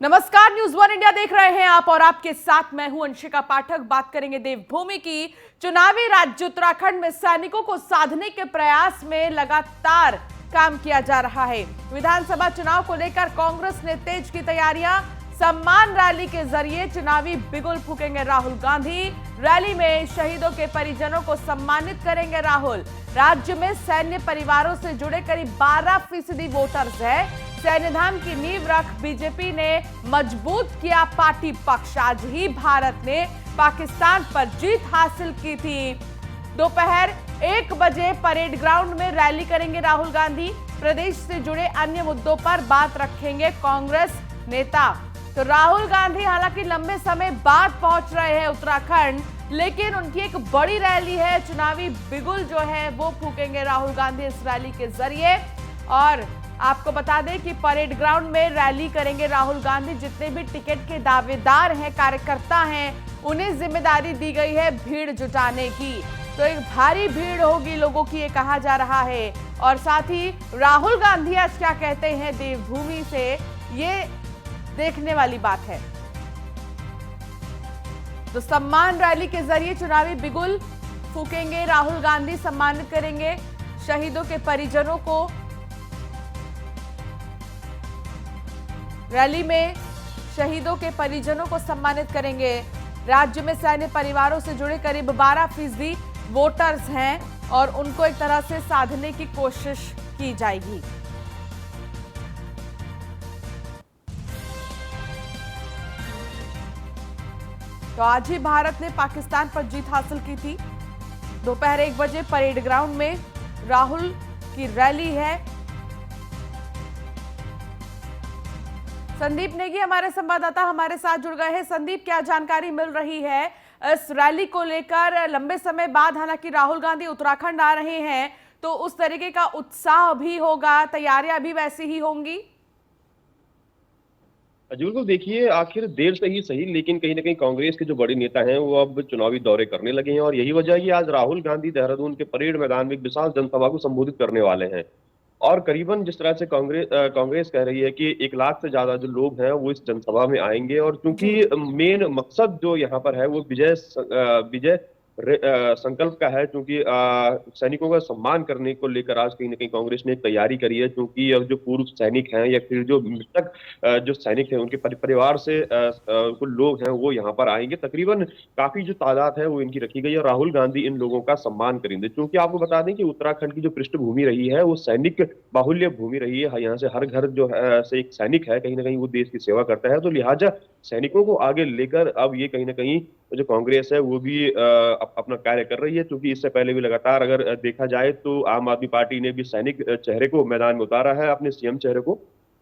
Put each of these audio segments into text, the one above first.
नमस्कार, news one India देख रहे हैं आप और आपके साथ मैं हूं अंशिका पाठक। बात करेंगे देवभूमि की। चुनावी राज्य उत्तराखंड में सैनिकों को साधने के प्रयास में लगातार काम किया जा रहा है। विधानसभा चुनाव को लेकर कांग्रेस ने तेज की तैयारियां। सम्मान रैली के जरिए चुनावी बिगुल फूकेंगे राहुल गांधी। रैली में शहीदों के परिजनों को सम्मानित करेंगे राहुल। राज्य में सैन्य परिवारों से जुड़े करीब 12% वोटर्स है। सैन्य धाम की नींव रख बीजेपी ने मजबूत किया पार्टी पक्ष। आज ही भारत ने पाकिस्तान पर जीत हासिल की थी। दोपहर 1 बजे परेड ग्राउंड में रैली करेंगे राहुल गांधी। प्रदेश से जुड़े अन्य मुद्दों पर बात रखेंगे कांग्रेस नेता। तो राहुल गांधी हालांकि लंबे समय बाद पहुंच रहे हैं उत्तराखंड, लेकिन उनकी एक बड़ी रैली है। चुनावी बिगुल जो है वो फूकेंगे राहुल गांधी इस रैली के जरिए। और आपको बता दें कि परेड ग्राउंड में रैली करेंगे राहुल गांधी। जितने भी टिकट के दावेदार हैं, कार्यकर्ता हैं, उन्हें जिम्मेदारी दी गई है भीड़ जुटाने की। तो एक भारी भीड़ होगी लोगों की, ये कहा जा रहा है। और साथ ही राहुल गांधी आज क्या कहते हैं देवभूमि से, ये देखने वाली बात है। तो सम्मान रैली के जरिए चुनावी बिगुल फूकेंगे राहुल गांधी, सम्मानित करेंगे शहीदों के परिजनों को। रैली में शहीदों के परिजनों को सम्मानित करेंगे। राज्य में सैन्य परिवारों से जुड़े करीब 12% वोटर्स हैं और उनको एक तरह से साधने की कोशिश की जाएगी। तो आज ही भारत ने पाकिस्तान पर जीत हासिल की थी। दोपहर 1 बजे परेड ग्राउंड में राहुल की रैली है। संदीप नेगी हमारे संवाददाता हमारे साथ जुड़ गए हैं। संदीप, क्या जानकारी मिल रही है इस रैली को लेकर? लंबे समय बाद हालांकि राहुल गांधी उत्तराखंड आ रहे हैं, तो उस तरीके का उत्साह भी होगा, तैयारियां भी वैसी ही होंगी? बिल्कुल, देखिए आखिर देर से ही सही लेकिन कहीं ना कहीं कांग्रेस के जो बड़े नेता हैं वो अब चुनावी दौरे करने लगे हैं और यही वजह है कि आज राहुल गांधी देहरादून के परेड मैदान में एक विशाल जनसभा को संबोधित करने वाले हैं। और करीबन जिस तरह से कांग्रेस कह रही है कि 1 लाख से ज्यादा जो लोग हैं वो इस जनसभा में आएंगे और जी। क्योंकि मेन मकसद जो यहाँ पर है वो विजय संकल्प का है, क्योंकि सैनिकों का सम्मान करने को लेकर आज कहीं ना कहीं कांग्रेस ने एक तैयारी करी है। क्योंकि अब जो पूर्व सैनिक हैं या फिर जो मृतक जो सैनिक हैं उनके परिवार से कुछ लोग हैं वो यहाँ पर आएंगे। तकरीबन काफी जो तादाद है वो इनकी रखी गई है और राहुल गांधी इन लोगों का सम्मान करेंगे। क्योंकि आपको बता दें कि उत्तराखंड की जो पृष्ठभूमि रही है वो सैनिक बाहुल्य भूमि रही है। यहाँ से हर घर जो है से एक सैनिक है, कहीं ना कहीं वो देश की सेवा करता है। तो लिहाजा सैनिकों को आगे लेकर अब ये कहीं ना कहीं जो कांग्रेस है वो भी अपना कार्य कर रही है। क्योंकि इससे पहले भी लगातार अगर देखा जाए तो आम आदमी पार्टी ने भी सैनिक चेहरे को मैदान में उतारा है, अपने सीएम चेहरे को।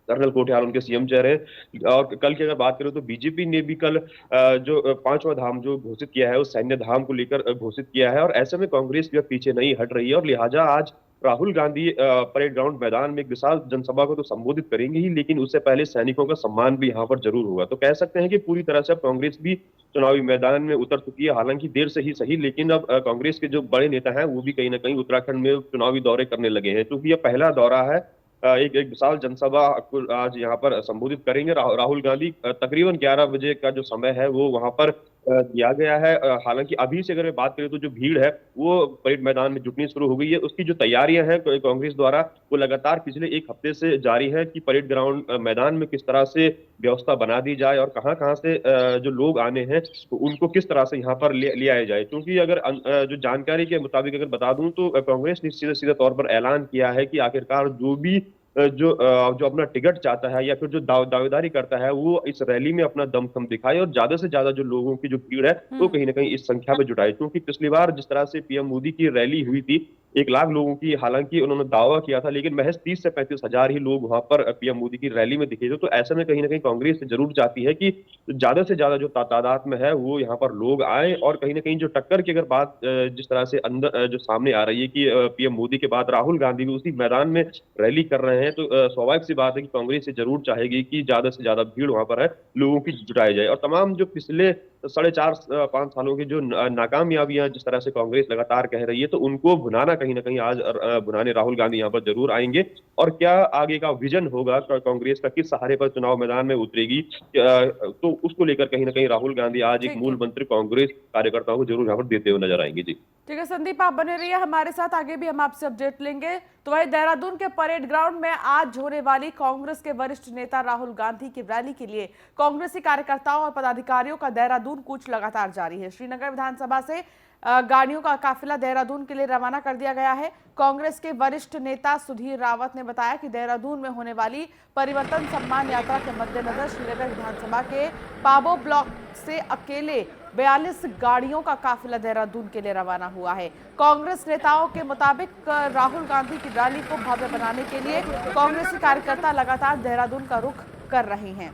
कर्नल कोठियाल उनके सीएम चेहरे हैं। और कल की अगर बात करें तो बीजेपी ने भी कल जो 5वां धाम जो घोषित किया है उस सैन्य धाम को लेकर घोषित किया है। और ऐसे में कांग्रेस भी अब पीछे नहीं हट रही है और लिहाजा आज राहुल गांधी परेड ग्राउंड मैदान में एक विशाल जनसभा को तो संबोधित करेंगे ही, लेकिन उससे पहले सैनिकों का सम्मान भी यहाँ पर जरूर होगा। तो कह सकते हैं कि पूरी तरह से अब कांग्रेस भी चुनावी मैदान में उतर चुकी है, हालांकि देर से ही सही, लेकिन अब कांग्रेस के जो बड़े नेता हैं वो भी कहीं ना कहीं उत्तराखंड में चुनावी दौरे करने लगे हैं। क्योंकि यह पहला दौरा है। एक एक विशाल जनसभा को आज यहाँ पर संबोधित करेंगे राहुल गांधी। तकरीबन 11 बजे का जो समय है वो वहां पर दिया गया है। हालांकि अभी से अगर बात करें तो जो भीड़ है वो परेड मैदान में जुटनी शुरू हो गई है। उसकी जो तैयारियां हैं कांग्रेस द्वारा वो लगातार पिछले 1 हफ्ते से जारी है कि परेड ग्राउंड मैदान में किस तरह से व्यवस्था बना दी जाए और कहाँ कहाँ से जो लोग आने हैं तो उनको किस तरह से यहाँ पर ले आया जाए। क्योंकि अगर जो जानकारी के मुताबिक अगर बता दूं तो कांग्रेस ने सीधे सीधे तौर पर ऐलान किया है कि आखिरकार जो भी जो अपना टिकट चाहता है या फिर जो दावेदारी करता है वो इस रैली में अपना दमखम दिखाए और ज्यादा से ज्यादा जो लोगों की जो भीड़ है वो कहीं ना कहीं इस संख्या में जुटाए। क्योंकि पिछली बार जिस तरह से पीएम मोदी की रैली हुई थी 1 लाख लोगों की, हालांकि उन्होंने दावा किया था लेकिन महज 30 से 35 हजार ही लोग वहां पर पीएम मोदी की रैली में दिखे थे। तो ऐसे में कहीं ना कहीं कांग्रेस जरूर चाहती है कि ज्यादा से ज्यादा जो तादाद में है वो यहाँ पर लोग आए और कहीं ना कहीं जो टक्कर की अगर बात जिस तरह से अंदर जो सामने आ रही है कि पीएम मोदी के बाद राहुल गांधी भी उसी मैदान में रैली कर रहे हैं, तो स्वाभाविक सी बात है कि कांग्रेस जरूर चाहेगी कि ज्यादा से ज्यादा भीड़ वहां पर है लोगों की जुटाई जाए। और तमाम जो पिछले 5 सालों की जो नाकामयाबियां जिस तरह से कांग्रेस लगातार कह रही है, तो उनको भुनाना कहीं ना कहीं आज भुनाने राहुल गांधी यहाँ पर जरूर आएंगे। और क्या आगे का विजन होगा कांग्रेस का, किस सहारे पर चुनाव मैदान में उतरेगी, तो उसको लेकर कहीं ना कहीं राहुल गांधी आज एक ठीक मूल है। मंत्र कांग्रेस कार्यकर्ताओं को जरूर यहाँ पर देते हुए नजर आएंगे जी। ठीक है संदीप, आप बने रहिए हमारे साथ, आगे भी हम आपसे अपडेट लेंगे। तो वही देहरादून के परेड ग्राउंड में आज होने वाली कांग्रेस के वरिष्ठ नेता राहुल गांधी की रैली के लिए कांग्रेसी कार्यकर्ताओं और पदाधिकारियों का देहरादून कूच लगातार जारी है। श्रीनगर विधानसभा से गाड़ियों का काफिला देहरादून के लिए रवाना कर दिया गया है। कांग्रेस के वरिष्ठ नेता सुधीर रावत ने बताया कि देहरादून में होने वाली परिवर्तन सम्मान यात्रा के मद्देनजर श्रीनगर विधानसभा के पाबो ब्लॉक से अकेले 42 गाड़ियों का काफिला देहरादून के लिए रवाना हुआ है। कांग्रेस नेताओं के मुताबिक राहुल गांधी की रैली को भव्य बनाने के लिए कांग्रेसी कार्यकर्ता लगातार देहरादून का रुख कर रहे हैं।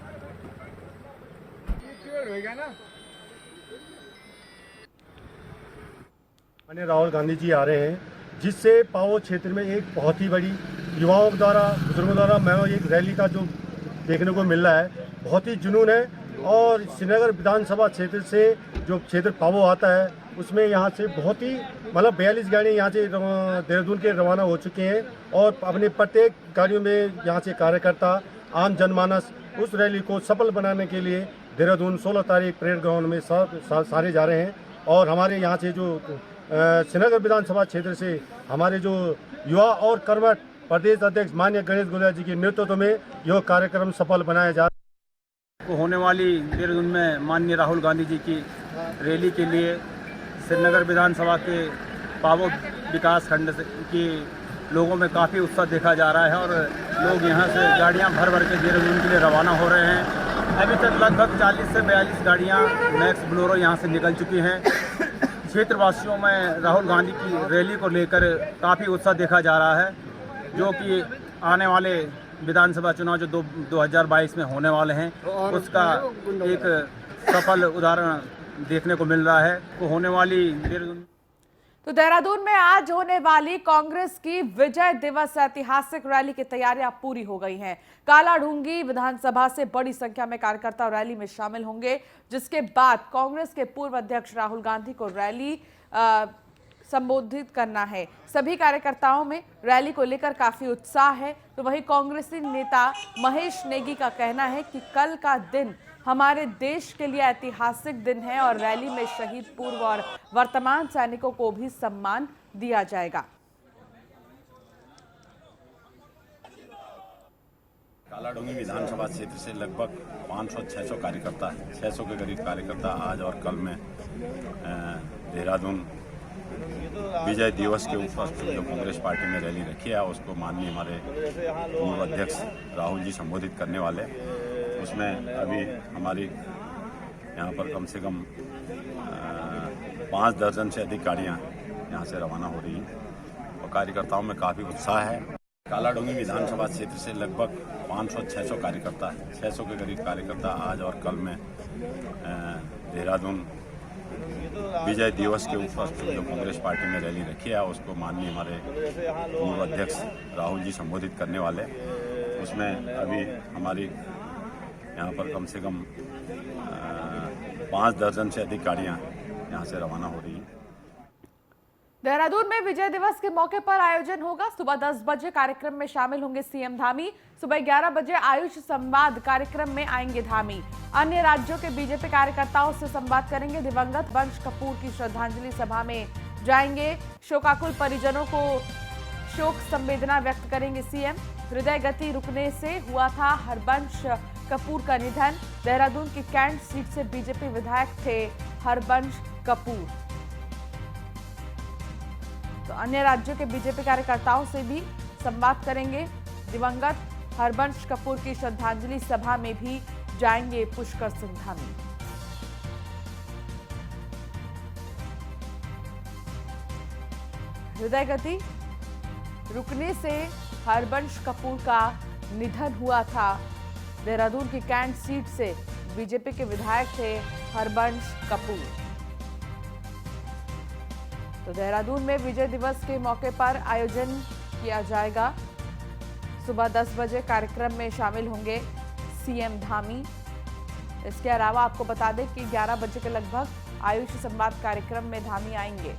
राहुल गांधी जी आ रहे हैं, जिससे पावो क्षेत्र में एक बहुत ही बड़ी युवाओं द्वारा, बुजुर्गों द्वारा मैं एक रैली का जो देखने को मिल रहा है, बहुत ही जुनून है। और श्रीनगर विधानसभा क्षेत्र से जो क्षेत्र पावो आता है, उसमें यहाँ से बहुत ही 42 गाड़ियाँ यहाँ से देहरादून के रवाना हो चुके हैं। और अपने प्रत्येक गाड़ियों में यहाँ से कार्यकर्ता, आम जनमानस उस रैली को सफल बनाने के लिए देहरादून 16 तारीख परेड ग्राउंड में सारे जा रहे हैं। और हमारे यहाँ से जो श्रीनगर विधानसभा क्षेत्र से हमारे जो युवा और कर्मठ प्रदेश अध्यक्ष माननीय गणेश गोलिया जी के नेतृत्व में यह कार्यक्रम सफल बनाया जा को होने वाली देहरादून में माननीय राहुल गांधी जी की रैली के लिए श्रीनगर विधानसभा के पावो विकास खंड के लोगों में काफ़ी उत्साह देखा जा रहा है और लोग यहां से गाड़ियां भर भर के देहरादून के लिए रवाना हो रहे हैं। अभी तक लगभग 40 से 42 गाड़ियां मैक्स बोलेरो यहां से निकल चुकी हैं। क्षेत्रवासियों में राहुल गांधी की रैली को लेकर काफ़ी उत्साह देखा जा रहा है, जो कि आने वाले विधानसभा चुनाव जो 2022 में होने वाले हैं उसका एक सफल उदाहरण देखने को मिल रहा है। को होने वाली देहरादून तो देहरादून में आज होने वाली कांग्रेस की विजय दिवस ऐतिहासिक रैली की तैयारियां पूरी हो गई हैं। कालाढूंगी विधानसभा से बड़ी संख्या में कार्यकर्ता रैली में शामिल होंगे, जिसके बाद कांग्रेस के पूर्व अध्यक्ष राहुल गांधी को रैली संबोधित करना है। सभी कार्यकर्ताओं में रैली को लेकर काफी उत्साह है। तो वहीं कांग्रेसी नेता महेश नेगी का कहना है कि कल का दिन हमारे देश के लिए ऐतिहासिक दिन है और रैली में शहीद पूर्व और वर्तमान सैनिकों को भी सम्मान दिया जाएगा। कालाढूंगी विधानसभा क्षेत्र से लगभग 500-600 कार्यकर्ता, 600 के करीब कार्यकर्ता आज और कल में देहरादून विजय दिवस के ऊपर जो कांग्रेस पार्टी ने रैली रखी है उसको माननीय हमारे पूर्व अध्यक्ष राहुल जी संबोधित करने वाले। उसमें अभी हमारी यहाँ पर कम से कम 5 दर्जन से अधिक गाड़ियाँ यहाँ से रवाना हो रही हैं और कार्यकर्ताओं में काफ़ी उत्साह है। कालाढूंगी विधानसभा क्षेत्र से लगभग 500-600 कार्यकर्ता, 600 के करीब कार्यकर्ता आज और कल में देहरादून विजय दिवस के ऊपर जो कांग्रेस पार्टी ने रैली रखी है उसको माननीय हमारे पूर्व अध्यक्ष राहुल जी संबोधित करने वाले। उसमें अभी हमारी यहाँ पर कम से कम 5 दर्जन से अधिक गाड़ियाँ यहाँ से रवाना हो रही हैं। देहरादून में विजय दिवस के मौके पर आयोजन होगा। सुबह 10 बजे कार्यक्रम में शामिल होंगे सीएम धामी। सुबह 11 बजे आयुष संवाद कार्यक्रम में आएंगे धामी। अन्य राज्यों के बीजेपी कार्यकर्ताओं से संवाद करेंगे। दिवंगत वंश कपूर की श्रद्धांजलि सभा में जाएंगे। शोकाकुल परिजनों को शोक संवेदना व्यक्त करेंगे सीएम। हृदय गति रुकने से हुआ था हरबंश कपूर का निधन। देहरादून की कैंट सीट से बीजेपी विधायक थे हरबंश कपूर। तो अन्य राज्यों के बीजेपी कार्यकर्ताओं से भी संवाद करेंगे। दिवंगत हरबंश कपूर की श्रद्धांजलि सभा में भी जाएंगे पुष्कर सिंह धामी। हृदय गति रुकने से हरबंश कपूर का निधन हुआ था। देहरादून की कैंट सीट से बीजेपी के विधायक थे हरबंश कपूर। तो देहरादून में विजय दिवस के मौके पर आयोजन किया जाएगा। सुबह 10 बजे कार्यक्रम में शामिल होंगे सीएम धामी। इसके अलावा आपको बता दें कि 11 बजे के लगभग आयुष संवाद कार्यक्रम में धामी आएंगे।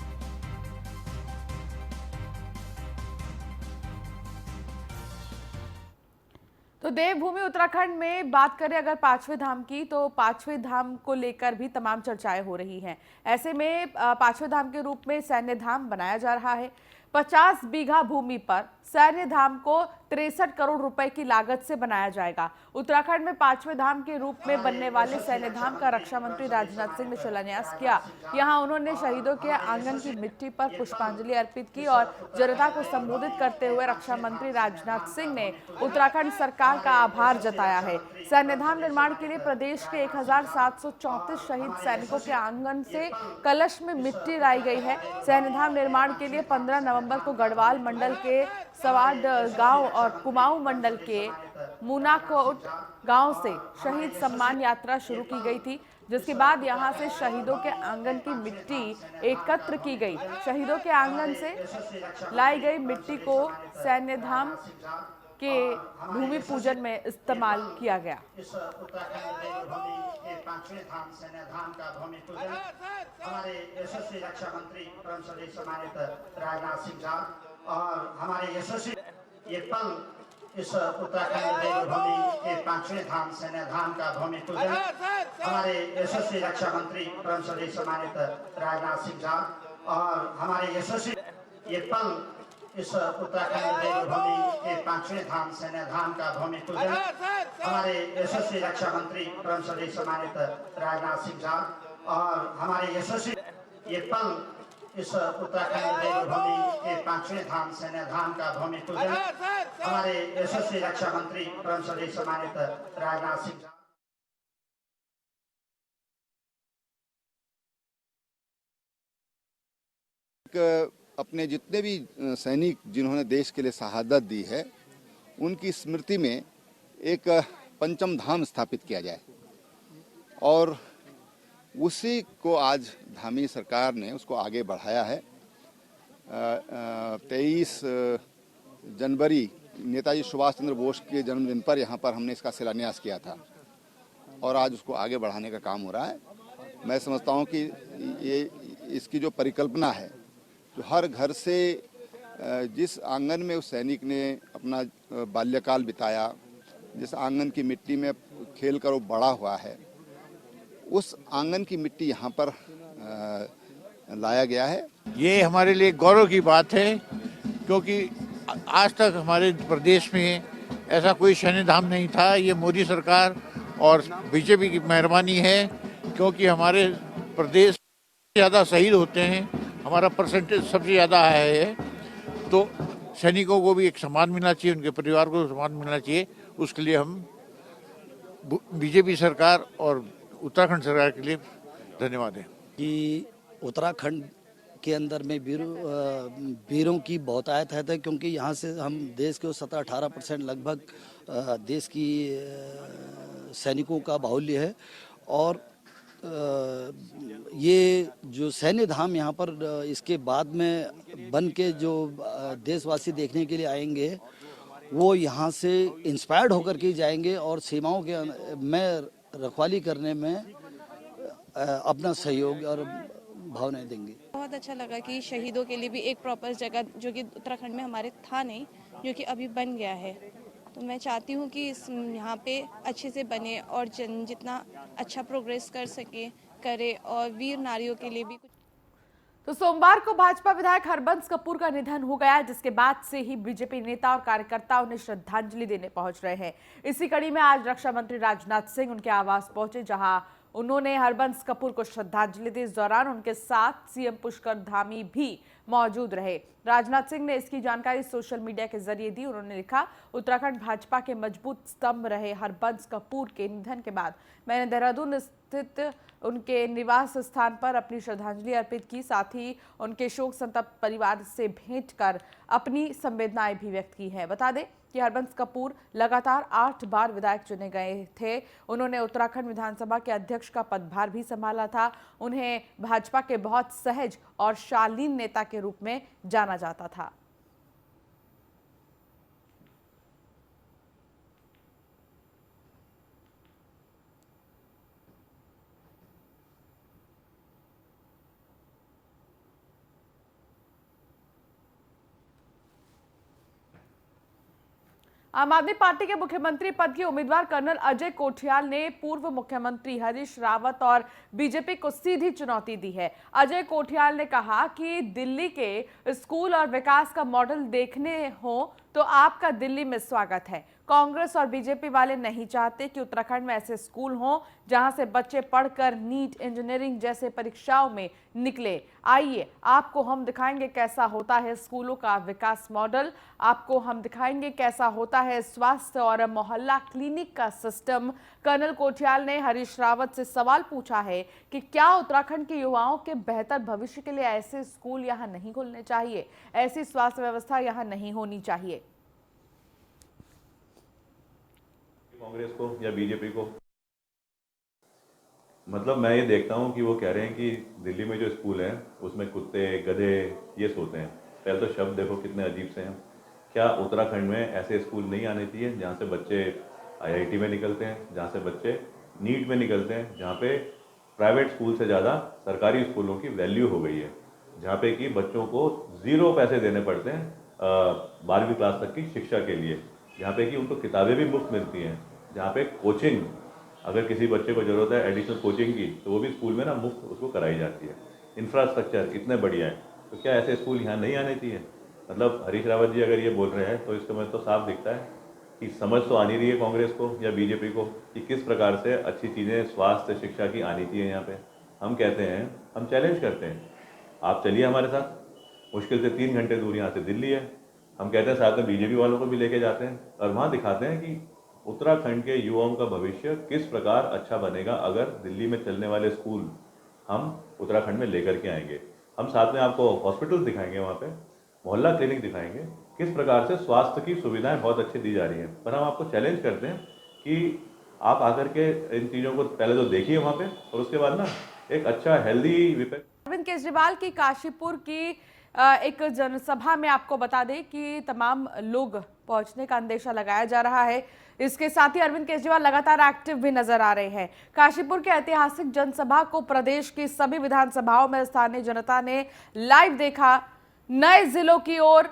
तो देवभूमि उत्तराखंड में बात करें अगर पांचवें धाम की, तो पांचवें धाम को लेकर भी तमाम चर्चाएं हो रही हैं। ऐसे में पांचवें धाम के रूप में सैन्य धाम बनाया जा रहा है। 50 बीघा भूमि पर सैन्य धाम को 63 करोड़ रुपए की लागत से बनाया जाएगा। उत्तराखंड में पांचवें धाम के रूप में बनने वाले सैन्य धाम का रक्षा मंत्री राजनाथ सिंह ने शिलान्यास किया। यहां उन्होंने शहीदों के आंगन की मिट्टी पर पुष्पांजलि अर्पित की और जनता को संबोधित करते हुए रक्षा मंत्री राजनाथ सिंह ने उत्तराखंड सरकार का आभार जताया है। सैन्य धाम निर्माण के लिए प्रदेश के 1734 शहीद सैनिकों के आंगन से कलश में मिट्टी लाई गई है। सैन्य धाम निर्माण के लिए 15 नवंबर को गढ़वाल मंडल के सवाड गांव और कुमाऊं मंडल के मुनाकोट गांव से शहीद सम्मान यात्रा शुरू की गई थी, जिसके बाद यहां से शहीदों के आंगन की मिट्टी एकत्र की गई। शहीदों के आंगन से लाई गई मिट्टी को सैन्य धाम के भूमि पूजन में इस्तेमाल किया गया। हमारे यशस्वी रक्षा मंत्री परम श्रद्धेय सम्मानित राजनाथ सिंह साहब और हमारे यशस्वी ये पल इस उत्तराखंड देवभूमि के पांचवें धाम सैन्य धाम का भूमि पूजन हमारे यशस्वी रक्षा मंत्री परम श्रद्धेय सम्मानित राजनाथ सिंह साहब और हमारे यशस्वी ये पल इस उत्तराखंड देवभूमि के पांचवें धाम सैन्य धाम का भूमि पूजन हमारे यशस्वी रक्षा मंत्री परम श्रद्धेय सम्मानित राजनाथ सिंह साहब और हमारे यशस्वी ये पल इस उत्तराखंड देवभूमि के पांचवें धाम सैन्य धाम का भूमि पूजन हमारे यशस्वी रक्षा मंत्री परम श्रद्धेय सम्मानित राजनाथ सिंह साहब। अपने जितने भी सैनिक जिन्होंने देश के लिए शहादत दी है, उनकी स्मृति में एक पंचम धाम स्थापित किया जाए और उसी को आज धामी सरकार ने उसको आगे बढ़ाया है। 23 जनवरी नेताजी सुभाष चंद्र बोस के जन्मदिन पर यहाँ पर हमने इसका शिलान्यास किया था और आज उसको आगे बढ़ाने का काम हो रहा है। मैं समझता हूँ कि ये इसकी जो परिकल्पना है, जो हर घर से जिस आंगन में उस सैनिक ने अपना बाल्यकाल बिताया, जिस आंगन की मिट्टी में खेल कर वो बड़ा हुआ है, उस आंगन की मिट्टी यहाँ पर लाया गया है। ये हमारे लिए गौरव की बात है, क्योंकि आज तक हमारे प्रदेश में ऐसा कोई सैन्य धाम नहीं था। ये मोदी सरकार और बीजेपी की मेहरबानी है, क्योंकि हमारे प्रदेश ज़्यादा शहीद होते हैं, हमारा परसेंटेज सबसे ज़्यादा है, तो सैनिकों को भी एक सम्मान मिलना चाहिए, उनके परिवार को सम्मान मिलना चाहिए। उसके लिए हम बीजेपी सरकार और उत्तराखंड सरकार के लिए धन्यवाद है कि उत्तराखंड के अंदर में वीरों की बहुतायत है, क्योंकि यहाँ से हम देश के 17-18% लगभग देश की सैनिकों का बाहुल्य है और ये जो सैन्य धाम यहाँ पर इसके बाद में बन के जो देशवासी देखने के लिए आएंगे, वो यहाँ से इंस्पायर्ड होकर के जाएंगे और सीमाओं के में रखवाली करने में अपना सहयोग और भावनाएं देंगे। बहुत अच्छा लगा कि शहीदों के लिए भी एक प्रॉपर जगह जो कि उत्तराखंड में हमारे था नहीं, जो कि अभी बन गया है। तो मैं चाहती हूँ कि इस यहाँ पे अच्छे से बने और जन जितना अच्छा प्रोग्रेस कर सके करे और वीर नारियों के लिए भी कुछ। तो सोमवार को भाजपा विधायक हरबंस कपूर का निधन हो गया, जिसके बाद से ही बीजेपी नेता और कार्यकर्ता उन्हें श्रद्धांजलि देने पहुंच रहे हैं। इसी कड़ी में आज रक्षा मंत्री राजनाथ सिंह उनके आवास पहुंचे, जहां उन्होंने हरबंस कपूर को श्रद्धांजलि दी। इस दौरान उनके साथ सीएम पुष्कर धामी भी मौजूद रहे। राजनाथ सिंह ने इसकी जानकारी सोशल मीडिया के जरिए दी। उन्होंने लिखा, उत्तराखंड भाजपा के मजबूत स्तंभ रहे हरबंस कपूर के निधन के बाद मैंने देहरादून स्थित उनके निवास स्थान पर अपनी श्रद्धांजलि अर्पित की। साथ ही उनके शोक संतप्त परिवार से भेंट कर अपनी संवेदनाएं भी व्यक्त की है। बता दें कि हरबंस कपूर लगातार 8 बार विधायक चुने गए थे। उन्होंने उत्तराखंड विधानसभा के अध्यक्ष का पदभार भी संभाला था। उन्हें भाजपा के बहुत सहज और शालीन नेता के रूप में जाना जाता था। आम आदमी पार्टी के मुख्यमंत्री पद के उम्मीदवार कर्नल अजय कोठियाल ने पूर्व मुख्यमंत्री हरीश रावत और बीजेपी को सीधी चुनौती दी है। अजय कोठियाल ने कहा कि दिल्ली के स्कूल और विकास का मॉडल देखने हो तो आपका दिल्ली में स्वागत है। कांग्रेस और बीजेपी वाले नहीं चाहते कि उत्तराखंड में ऐसे स्कूल हों जहां से बच्चे पढ़कर नीट, इंजीनियरिंग जैसे परीक्षाओं में निकले। आइए आपको हम दिखाएंगे कैसा होता है स्कूलों का विकास मॉडल, आपको हम दिखाएंगे कैसा होता है स्वास्थ्य और मोहल्ला क्लिनिक का सिस्टम। कर्नल कोठियाल ने हरीश रावत से सवाल पूछा है कि क्या उत्तराखंड के युवाओं के बेहतर भविष्य के लिए ऐसे स्कूल यहाँ नहीं खुलने चाहिए, ऐसी स्वास्थ्य व्यवस्था यहाँ नहीं होनी चाहिए। कांग्रेस को या बीजेपी को, मतलब मैं ये देखता हूँ कि वो कह रहे हैं कि दिल्ली में जो स्कूल हैं उसमें कुत्ते गधे ये सोते हैं। पहले तो शब्द देखो कितने अजीब से हैं। क्या उत्तराखंड में ऐसे स्कूल नहीं आने चाहिए जहाँ से बच्चे आईआईटी में निकलते हैं, जहाँ से बच्चे नीट में निकलते हैं, जहाँ पे प्राइवेट स्कूल से ज़्यादा सरकारी स्कूलों की वैल्यू हो गई है, जहाँ पे कि बच्चों को 0 पैसे देने पड़ते हैं 12वीं क्लास तक की शिक्षा के लिए, जहाँ पे कि उनको किताबें भी मुफ्त मिलती हैं, जहाँ पे कोचिंग अगर किसी बच्चे को ज़रूरत है एडिशनल कोचिंग की तो वो भी स्कूल में ना मुफ्त उसको कराई जाती है। इंफ्रास्ट्रक्चर इतने बढ़िया है, तो क्या ऐसे स्कूल यहाँ नहीं आने चाहिए? मतलब हरीश रावत जी अगर ये बोल रहे हैं तो इसके में तो साफ दिखता है कि समझ तो आनी रही है कांग्रेस को या बीजेपी को कि किस प्रकार से अच्छी चीज़ें स्वास्थ्य शिक्षा की आनी चाहिए यहाँ पे। हम कहते हैं, हम चैलेंज करते हैं, आप चलिए हमारे साथ। मुश्किल से 3 घंटे दूर यहाँ से दिल्ली है। हम कहते हैं साथ में बीजेपी वालों को भी लेके जाते हैं और वहाँ दिखाते हैं कि उत्तराखंड के युवाओं का भविष्य किस प्रकार अच्छा बनेगा अगर दिल्ली में चलने वाले स्कूल हम उत्तराखंड में लेकर के आएंगे। हम साथ में आपको हॉस्पिटल दिखाएंगे, वहाँ पे मोहल्ला क्लिनिक दिखाएंगे, किस प्रकार से स्वास्थ्य की सुविधाएं बहुत अच्छी दी जा रही हैं। पर हम आपको चैलेंज करते हैं कि आप आकर के इन चीज़ों को पहले तो देखिए वहाँ पे, और उसके बाद ना एक अच्छा हेल्दी विपक्ष। अरविंद केजरीवाल की काशीपुर की एक जनसभा में आपको बता दें कि तमाम लोग पहुंचने का अंदेशा लगाया जा रहा है। इसके साथ ही अरविंद केजरीवाल लगातार एक्टिव भी नजर आ रहे हैं। काशीपुर के ऐतिहासिक जनसभा को प्रदेश की सभी विधानसभाओं में स्थानीय जनता ने लाइव देखा। नए जिलों की ओर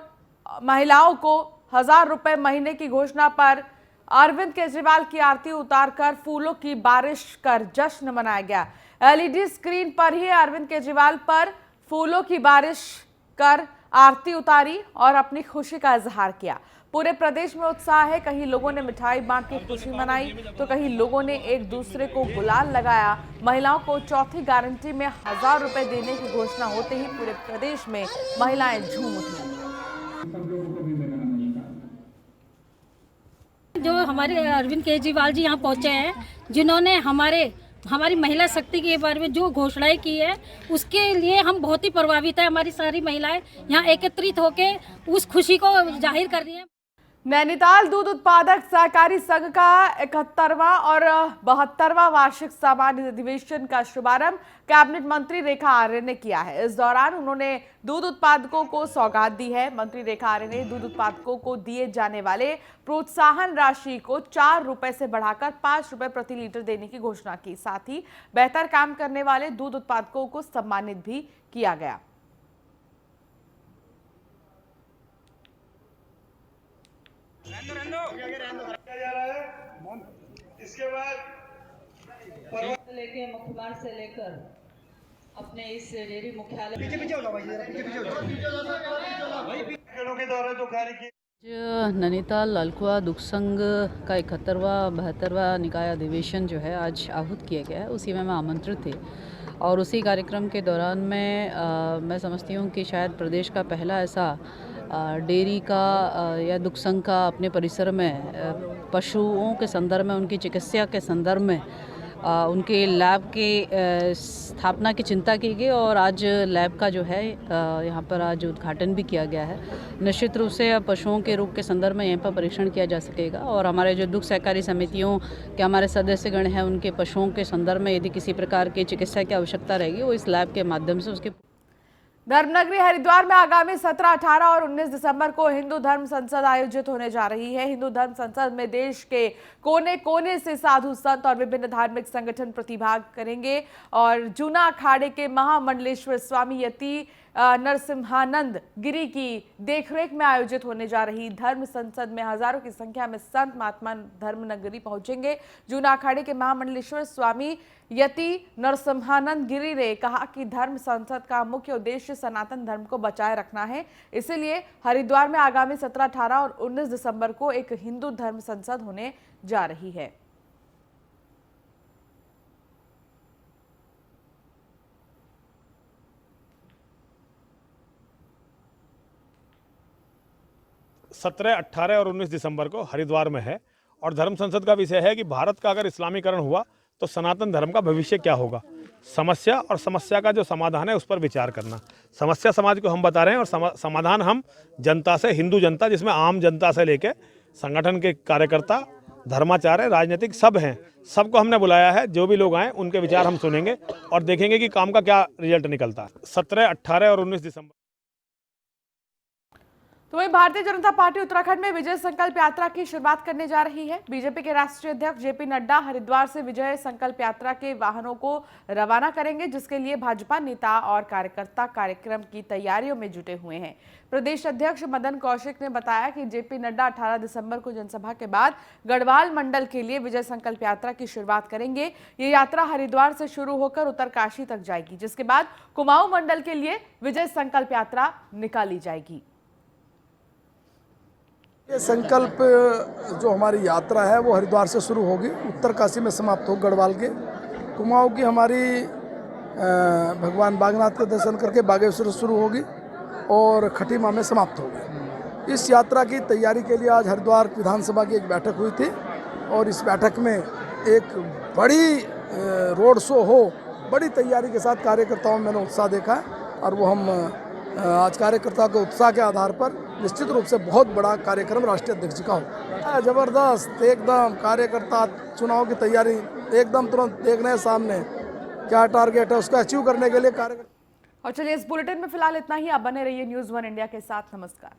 महिलाओं को 1000 रुपए महीने की घोषणा पर अरविंद केजरीवाल की आरती उतारकर फूलों की बारिश कर जश्न मनाया गया। एलईडी स्क्रीन पर ही अरविंद केजरीवाल पर फूलों की बारिश कर आरती उतारी और अपनी खुशी का इजहार किया। पूरे प्रदेश में उत्साह है। कहीं लोगों ने मिठाई बांट के खुशी मनाई तो कहीं लोगों ने एक दूसरे को गुलाल लगाया। महिलाओं को चौथी गारंटी में 1000 रुपए देने की घोषणा होते ही पूरे प्रदेश में महिलाएं झूम उठी। जो हमारे अरविंद केजरीवाल जी यहाँ पहुँचे हैं, जिन्होंने हमारी महिला शक्ति के बारे में जो घोषणाएं की है उसके लिए हम बहुत ही प्रभावित है। हमारी सारी महिलाएं यहाँ एकत्रित होकर उस खुशी को जाहिर कर रही हैं। नैनीताल दूध उत्पादक सहकारी संघ का 71वां और 72वां वार्षिक सामान्य अधिवेशन का शुभारंभ कैबिनेट मंत्री रेखा आर्य ने किया है। इस दौरान उन्होंने दूध उत्पादकों को सौगात दी है। मंत्री रेखा आर्य ने दूध उत्पादकों को दिए जाने वाले प्रोत्साहन राशि को 4 रुपए से बढ़ाकर 5 रुपए प्रति लीटर देने की घोषणा की। साथ ही बेहतर काम करने वाले दूध उत्पादकों को सम्मानित भी किया गया। इसके बाद लेके मुख्यमंत्री से लेकर अपने इस डेयरी मुख्यालय नैनीताल लालकुआ दुग्ध संघ का 71वां 72वां निकाय अधिवेशन जो है आज आहूत किया गया है, उसी में मैं आमंत्रित थी और उसी कार्यक्रम के दौरान मैं समझती हूँ कि शायद प्रदेश का पहला ऐसा डेयरी का या दुग्ध संघ का अपने परिसर में पशुओं के संदर्भ में उनकी चिकित्सा के संदर्भ में उनके लैब के स्थापना की चिंता की गई और आज लैब का जो है यहाँ पर आज उद्घाटन भी किया गया है। निश्चित रूप से अब पशुओं के रोग के संदर्भ में यहाँ पर परीक्षण किया जा सकेगा और हमारे जो दुग्ध सहकारी समितियों के हमारे सदस्यगण हैं उनके पशुओं के संदर्भ में यदि किसी प्रकार की चिकित्सा की आवश्यकता रहेगी वो इस लैब के माध्यम से उसके। धर्मनगरी हरिद्वार में आगामी 17, 18 और 19 दिसंबर को हिंदू धर्म संसद आयोजित होने जा रही है। हिंदू धर्म संसद में देश के कोने कोने से साधु संत और विभिन्न धार्मिक संगठन प्रतिभाग करेंगे और जूना अखाड़े के महामंडलेश्वर स्वामी यति नरसिम्हानंद गिरी की देखरेख में आयोजित होने जा रही धर्म संसद में हजारों की संख्या में संत महात्मा धर्मनगरी पहुंचेंगे। जूना अखाड़े के महामंडलेश्वर स्वामी यति नरसिम्हानंद गिरी ने कहा कि धर्म संसद का मुख्य उद्देश्य सनातन धर्म को बचाए रखना है। इसीलिए हरिद्वार में आगामी 17, 18 और 19 दिसंबर को एक हिंदू धर्म संसद होने जा रही है। सत्रह, 18 और 19 दिसंबर को हरिद्वार में है और धर्म संसद का विषय है कि भारत का अगर इस्लामीकरण हुआ तो सनातन धर्म का भविष्य क्या होगा। समस्या और समस्या का जो समाधान है उस पर विचार करना। समस्या समाज को हम बता रहे हैं और समाधान हम जनता से, हिंदू जनता जिसमें आम जनता से लेके संगठन के कार्यकर्ता, धर्माचार्य, राजनीतिक सब हैं, सबको हमने बुलाया है। जो भी लोग आए उनके विचार हम सुनेंगे और देखेंगे कि काम का क्या रिजल्ट निकलता है। 17, 18 और 19 दिसंबर। तो वहीं भारतीय जनता पार्टी उत्तराखंड में विजय संकल्प यात्रा की शुरुआत करने जा रही है। बीजेपी के राष्ट्रीय अध्यक्ष जेपी नड्डा हरिद्वार से विजय संकल्प यात्रा के वाहनों को रवाना करेंगे, जिसके लिए भाजपा नेता और कार्यकर्ता कार्यक्रम की तैयारियों में जुटे हुए हैं। प्रदेश अध्यक्ष मदन कौशिक ने बताया कि जेपी नड्डा 18 दिसंबर को जनसभा के बाद गढ़वाल मंडल के लिए विजय संकल्प यात्रा की शुरुआत करेंगे। ये यात्रा हरिद्वार से शुरू होकर उत्तरकाशी तक जाएगी, जिसके बाद कुमाऊं मंडल के लिए विजय संकल्प यात्रा निकाली जाएगी। ये संकल्प जो हमारी यात्रा है वो हरिद्वार से शुरू होगी, उत्तरकाशी में समाप्त हो गढ़वाल के। कुमाऊं की हमारी भगवान बागनाथ के दर्शन करके बागेश्वर शुरू होगी और खटीमा में समाप्त होगी। इस यात्रा की तैयारी के लिए आज हरिद्वार विधानसभा की एक बैठक हुई थी और इस बैठक में एक बड़ी रोड शो हो, बड़ी तैयारी के साथ कार्यकर्ताओं में मैंने उत्साह देखा है और वो हम आज कार्यकर्ताओं के उत्साह के आधार पर निश्चित रूप से बहुत बड़ा कार्यक्रम राष्ट्रीय अध्यक्ष जी का हो। जबरदस्त एकदम कार्यकर्ता चुनाव की तैयारी एकदम तुरंत देख रहे हैं सामने क्या टारगेट है उसको अचीव करने के लिए कार्यकर्ता। और चलिए इस बुलेटिन में फिलहाल इतना ही। आप बने रहिए न्यूज़ 1 इंडिया के साथ। नमस्कार।